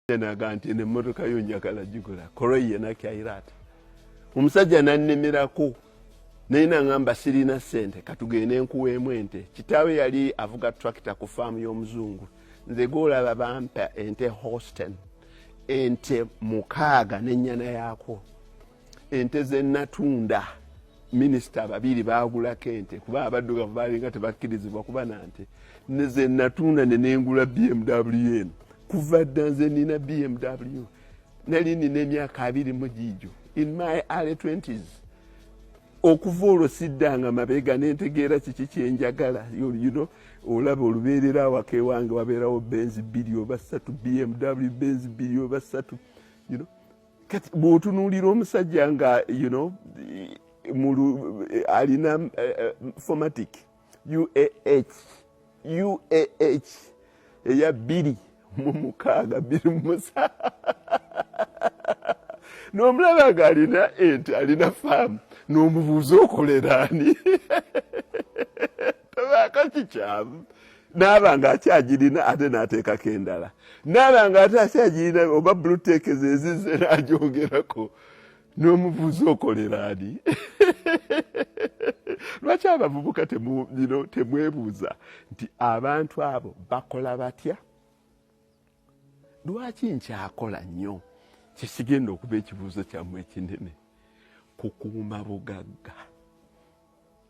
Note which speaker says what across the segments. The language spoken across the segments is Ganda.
Speaker 1: Ganti ne motoka yo njagala jigula koroye na kyairata omusajja nannemerako nina ngamba sirina sente katugende nkuweemu ente kitawe yali avuga tractor ku farm y'omuzungu nze golaba bampa ente Holstein ente mukaaga n'ennyana yaako ente ze natunda minisita babiri baagulako ente kuba abaddugavu baalinga tebakkirizibwa kuba nante nze natunda ne nengula BMW eno kuva ddanze nina BMW nali nina emyaka 2 mu gijo in my early 20s okuva olwo siddanga mabega nentegeera kiki kyenjagala you know olaba olubeerera awaka ewange wabeerawo Benz 2 oba 3 BMW Benz 2 oba 3 you know kati bw'otunuulira omusajja nga you know alina formatic UAH eya 2 mukaaga 2 musa n'omulaba alina ente alina faamu n'omubuuza okoleraani tabaka kikyamu n'aba nga akyagirina ate n'ateekako endala n'aba nga ate akyagirina oba blutek zezize n'agyongerako n'omubuuza okoleraani lwaki abavubuka temwebuuza nti abantu abo bakola batya lwaki nkyakola nnyo kisigenda okuba ekibuuzo kyammwe ekinene kukuuma bugagga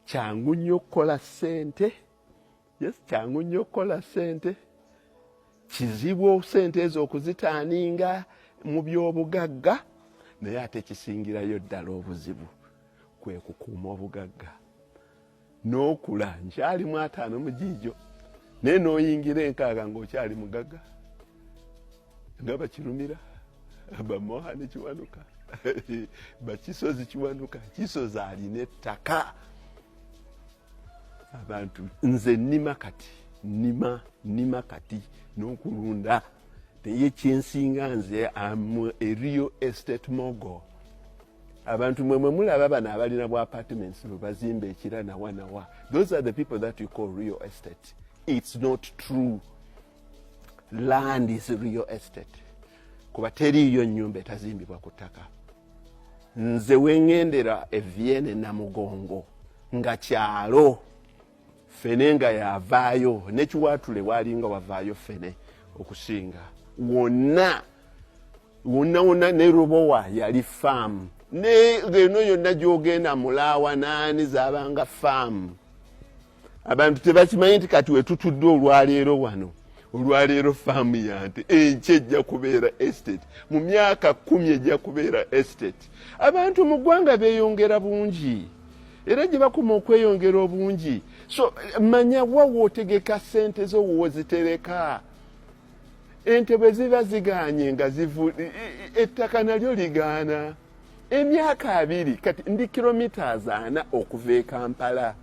Speaker 1: kyangu nnyo okukola ssente yes kyangu nnyo okukola ssente kizibu ssente ezo okuzitaaninga mu by'obugagga naye ate kisingirayo ddala obuzibu kwe kukuuma obugagga n'okula nkyali mu 5 mu gijo naye n'oyingira enkaaga ng'okyali mugagga nga bakirumira bamoha ne kiwanuka bakisozi kiwanuka kisozi alina ettaka abantu nze nnima kati n'okulunda naye kyensinga nze am a real estate mogul abantu mwe mulaba bano abalina bwa apartments bwe bazimba ekira nawa those are the people that you call real estate. It's not true. Land is real estate. Kuba teriyo nnyumba etazimbibwa ku ttaka. Nze wengendera Vienne na Mugongo nga kyalo fene nga yavaayo nekiwatule walinga wavaayo fene okusinga wonna ne Rubowa yali farm ne geno yonna gyogenda Mulawa nani zabanga farm. Abantu tebakimanyi nti kati wetutudde olwaleero wano olwaleero farm yante ejja kubeera estate mu myaka 10 ejja kubeera estate. Abantu mu ggwanga beeyongera bungi era gye bakuma okweyongera obungi so manya wootegeka ssente zo wozitereka ente bwe ziba ziganye nga ettaka nalyo ligaana emyaka 2 kati ndi kilometers 4 okuva e Kampala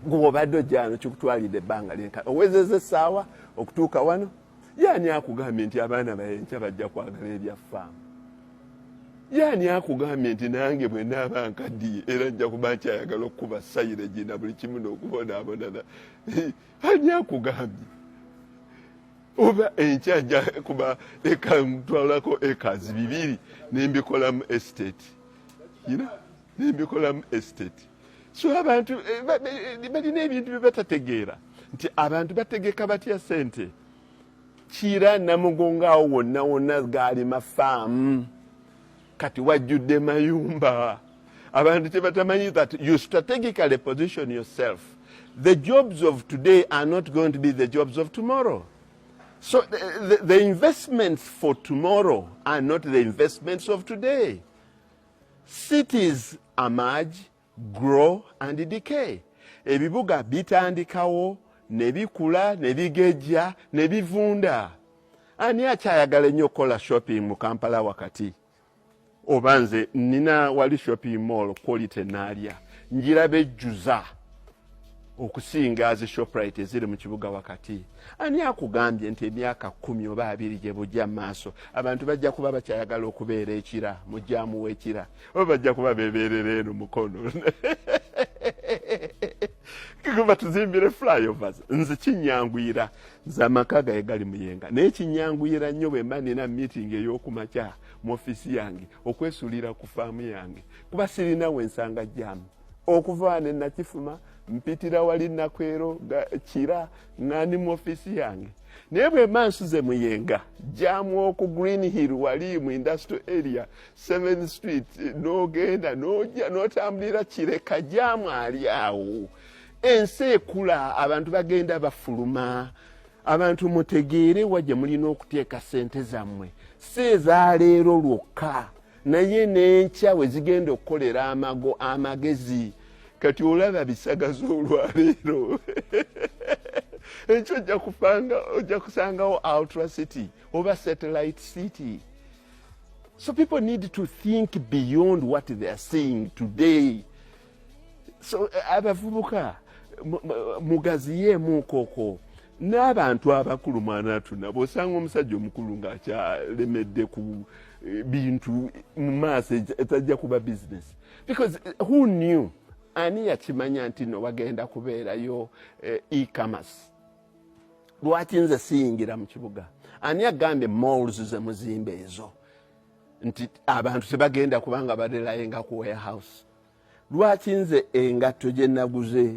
Speaker 1: ng'obadde ojjano kikutwalidde ebbanga lyenka owezezza essaawa okutuuka wano yaani akugambye nti abaana bayenkya bajja kwagala ebya faamu yaani akugambye nti nange bwe naaba nkaddiye era nja kuba nkyayagala okukuba sayiregi na buli kimu n'okubonaabonana ani akugambye oba enkya nja kuba ntwalako acres 2 nembikolamu estate nembikolamu estate. So abantu balina ebintu bye batategeera nti abantu bategeka batya ssente kira Namugongo awo wonna gaali mafaamu kati wajjudde mayumba abantu tebatamanyi that you strategically position yourself. The jobs of today are not going to be the jobs of tomorrow. So the investments for tomorrow are not the investments of today. Cities emerge, grow and decay. Ebibuga bitandikawo nebikula nebigejja nebivunda. Ani akyayagala nnyo okukola shopping mu Kampala wakati? Obanze nina wali shopping mall quality nalya njirabe ejjuza okusinga ze Shoprite eziri mu kibuga wakati. Ani akugambye nti emyaka 10 oba 2 gye bujja maaso abantu bajja kuba bakyayagala okubeera ekira mujjamu w'ekira oba bajja kuba beeberera eno mukono kuba tuzimbire flyovers nze kinyanguyira nze amaka gaye gali Muyenga naye kinyanguyira nnyo bwe mba nina meeting ey'okumakya mu ofisi yange okwesuulira ku faamu yange kuba sirina wensanga jamu okuva ne nakifuma mpitira wali Nakwero kira ng'andi mu ofisi yange naye bwe mba nsuze Muyenga jamu oku Green Hill wali mu industrial area 7th Street n'ogenda n'ojja n'otambulira Kireka jamu ali awo ensi ekula abantu bagenda bafuluma abantu mutegeere wajja mulina okuteeka ssente zammwe si ezaleero lwokka naye n'enkya we zigenda okukolera amagezi kati olaba bisagazo olwaleero ekyo ojja kusangawo Ultra City oba Satellite City. So people need to think beyond what they are seeing today. So abavubuka mugaziyeemu koko n'abantu abakulu mwanatuna bw'osanga omusajja omukulu ng'akyalemedde ku bintu mu maaso etajja kuba business because who knew ani yakimanya nti no wagenda kubeerayo e-commerce lwaki nze siyingira mu kibuga ani agambye malls ze muzimba ezo nti abantu tebagenda kubanga badelayenga ku warehouse lwaki nze engatto gye naguze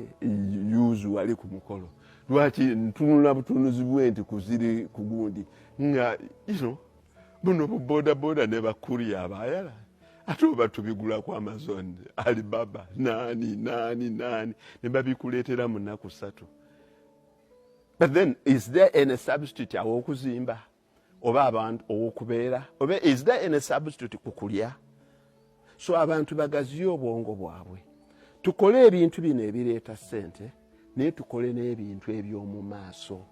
Speaker 1: yuzu wali ku mukolo lwaki ntunula butunuzi bwenti kuziri ku gundi nga buno bubodaboda ne bakuri abayala ate oba tubigula ku Amazon Alibaba nani ne babikuleetera mu nnaku 3. But then is there any substitute aw'okuzimba oba abantu ow'okubeera oba is there any substitute ku kulya? So abantu bagaziye obwongo bwabwe tukole ebintu bino ebireeta ssente naye tukole n'ebintu eby'omu maaso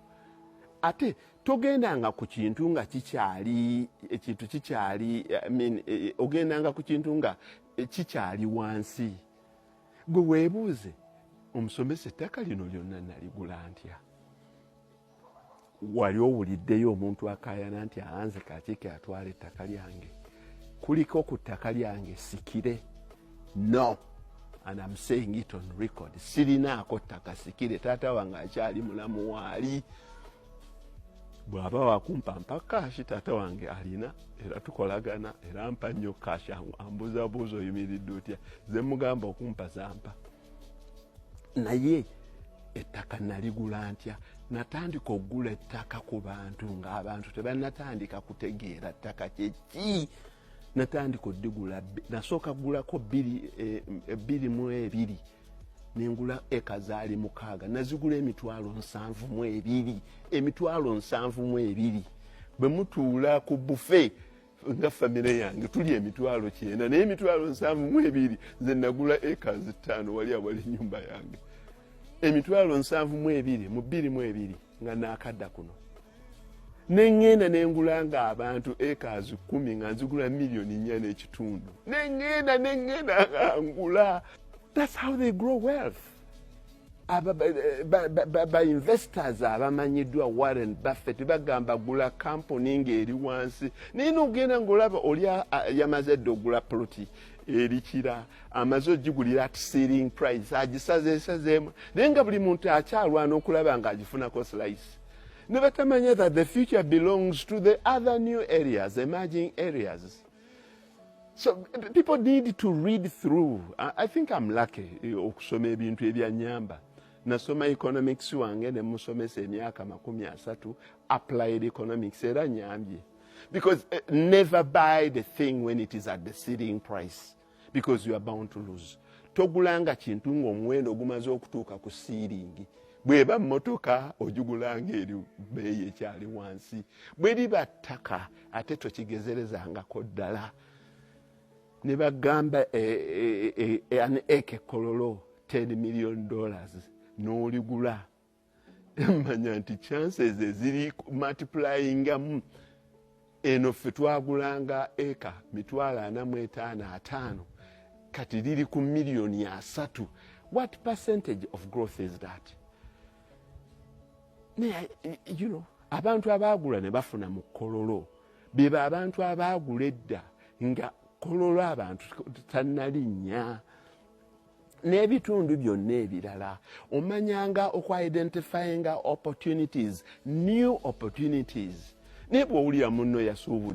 Speaker 1: ate togendanga ku kintu nga kikyali ekintu kikyali ogendanga ku kintu nga kikyali wansi gwe weebuuze omusomesa ettaka lino lyonna naligula ntya wali owuliddeyo omuntu akaayana nti anze kakiike atwala ettaka lyange kuliko ku ttaka lyange sikire no and I'm saying it on record sirinaako ttaka sikire taata wange akyali mulamu waali bw'aba wakumpa mpa kashi taata wange alina era tukolagana era mpa nnyo kashi ambuza buuza oyimiridde otya ze mugamba okumpa zampa naye ettaka naligula ntya natandika okugula ettaka ku bantu ng'abantu tebannatandika kutegeera ttaka kyeki natandika oddigula nasooka kugulako 2 nengula eka zaali 6 nazigula 72,000 72,000 bwe mutuula ku buffet nga famire yange tuli 9,000 naye 72,000 nze nagula eka 5 wali awali nyumba yange 72,000 mu 22 nga naakadda kuno nengenda nengulanga abantu acres 10 nga nzigula $1.4 nengenda ngula. That's how they grow wealth. Ba investors abamanyiddwa Warren Buffett bagamba gula company ng'eri wansi nino ogenda ngolaba oli yamaze dde ogula ploti erikira amaze ogigulira at selling price agisazeesazeemu naye nga buli muntu akyalwana okulaba ng'agifunako slice ne batamanya that the future belongs to the other new areas, emerging areas. So people need to read through. I think I'm lucky okusoma ebintu ebyanyamba. Nasoma economics wange ne musomesa emyaka 30 applied economics era nyambye. Because never buy the thing when it is at the selling price because you are bound to lose. Togulanga kintu ng'omuwendo gumaze okutuuka ku ceiling. Bweba mmotoka ojugulanga eri beeyi ekyali wansi bwe liba ttaka ate tokigezerezangako ddala ne bagamba an acre kololo $10 million n'oligula manya nti chances eziri multiplyingamu eno ffe twagulanga eka 45,000 kati liri ku $3,000,000. What percentage of growth is that? You know, abantu abagula ne bafuna mu kololo beba abantu abagula edda nga kololo abantu tannalinnya n'ebitundu byonna ebirala omanyanga okw-identifyinga opportunities, new opportunities. Naye bw'owulira munno yasuubula